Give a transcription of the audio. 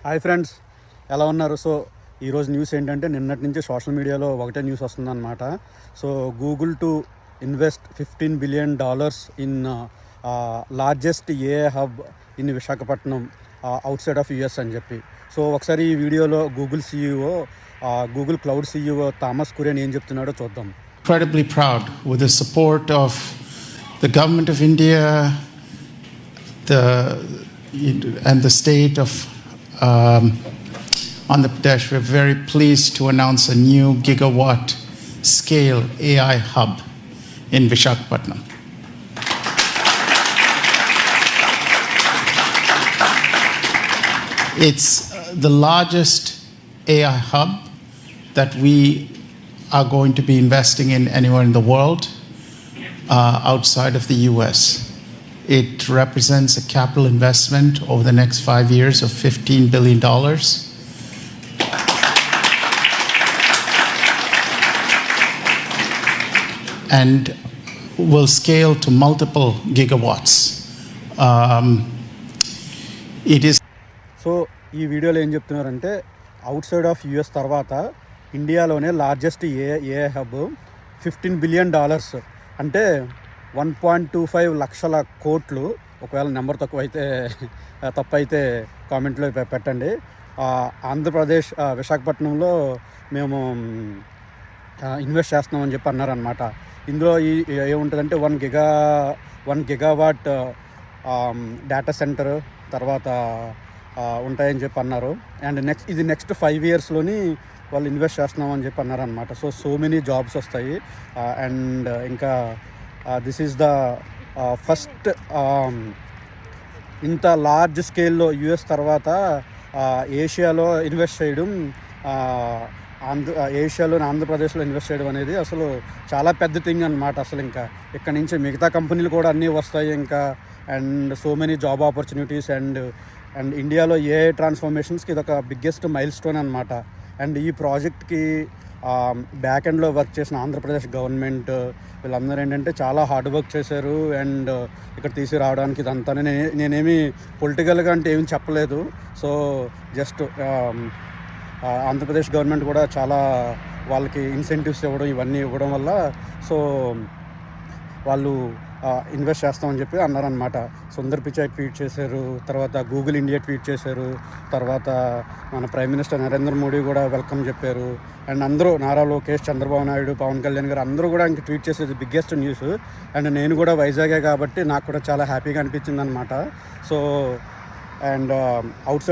Hi friends, ఎలా ఉన్నారు? So ఈరోజు న్యూస్ ఏంటంటే, నిన్నటి నుంచి సోషల్ మీడియాలో ఒకటే న్యూస్ వస్తుందన్నమాట. So Google to invest $15 billion in largest AI hub in Visakhapatnam out side of US అని చెప్పి. సో ఒకసారి ఈ వీడియోలో Google cloud CEO Thomas Kurian ఏం చెప్తున్నాడో చూద్దాం. Incredibly proud with the support of the government of India and the state of Andhra Pradesh. We're very pleased to announce a new gigawatt scale AI hub in Visakhapatnam. It's the largest AI hub that we are going to be investing in anywhere in the world outside of the US. It represents a capital investment over the next 5 years of $15 billion. And will scale to multiple gigawatts. It is. So ఈ వీడియోలో ఏం చెప్తున్నారంటే, out side of US తర్వాత ఇండియాలోనే largest AI hub $15 billion, అంటే 1.25 లక్షల కోట్లు. ఒకవేళ నెంబర్ తప్పైతే కామెంట్లో పెట్టండి. ఆంధ్రప్రదేశ్ విశాఖపట్నంలో మేము ఇన్వెస్ట్ చేస్తున్నామని చెప్పి అన్నారనమాట. ఇందులో ఏముంటుందంటే 1 gigawatt డేటా సెంటర్ తర్వాత ఉంటాయని చెప్పి అన్నారు. అండ్ నెక్స్ట్ 5 yearsలోని వాళ్ళు ఇన్వెస్ట్ చేస్తున్నామని చెప్పి అన్నారనమాట. సో మెనీ జాబ్స్ వస్తాయి. అండ్ ఇంకా దిస్ ఈజ్ ద ఫస్ట్ ఇంత లార్జ్ స్కేల్లో యుఎస్ తర్వాత ఏషియాలో ఇన్వెస్ట్ చేయడం, ఏషియాలోని ఆంధ్రప్రదేశ్లో ఇన్వెస్ట్ చేయడం అనేది అసలు చాలా పెద్ద థింగ్ అనమాట. అసలు ఇంకా ఇక్కడ నుంచి మిగతా కంపెనీలు కూడా అన్నీ వస్తాయి ఇంకా. And so many job opportunities and ఇండియాలో ఏఐ ట్రాన్స్ఫర్మేషన్స్కి ఇది ఒక బిగ్గెస్ట్ మైల్ స్టోన్ అనమాట. అండ్ ఈ ప్రాజెక్ట్కి బ్యాక్ ఎండ్లో వర్క్ చేసిన ఆంధ్రప్రదేశ్ గవర్నమెంట్ వీళ్ళందరూ ఏంటంటే చాలా హార్డ్ వర్క్ చేశారు. అండ్ ఇక్కడ తీసుకురావడానికి ఇదంతా నేనేమి పొలిటికల్గా అంటే ఏమి చెప్పలేదు. సో జస్ట్ ఆంధ్రప్రదేశ్ గవర్నమెంట్ కూడా చాలా వాళ్ళకి ఇన్సెంటివ్స్ ఇవన్నీ ఇవ్వడం వల్ల సో వాళ్ళు ఇన్వెస్ట్ చేస్తామని చెప్పి అన్నారనమాట. సుందర్ పిచాయ్ ట్వీట్ చేశారు, తర్వాత గూగుల్ ఇండియా ట్వీట్ చేశారు, తర్వాత మన ప్రైమ్ మినిస్టర్ నరేంద్ర మోడీ కూడా వెల్కమ్ చెప్పారు. అండ్ అందరూ నారా లోకేష్, చంద్రబాబు నాయుడు, పవన్ కళ్యాణ్ గారు అందరూ కూడా ఇంక ట్వీట్ చేసేది బిగ్గెస్ట్ న్యూస్. అండ్ నేను కూడా వైజాగే కాబట్టి నాకు కూడా చాలా హ్యాపీగా అనిపించింది అనమాట. So and out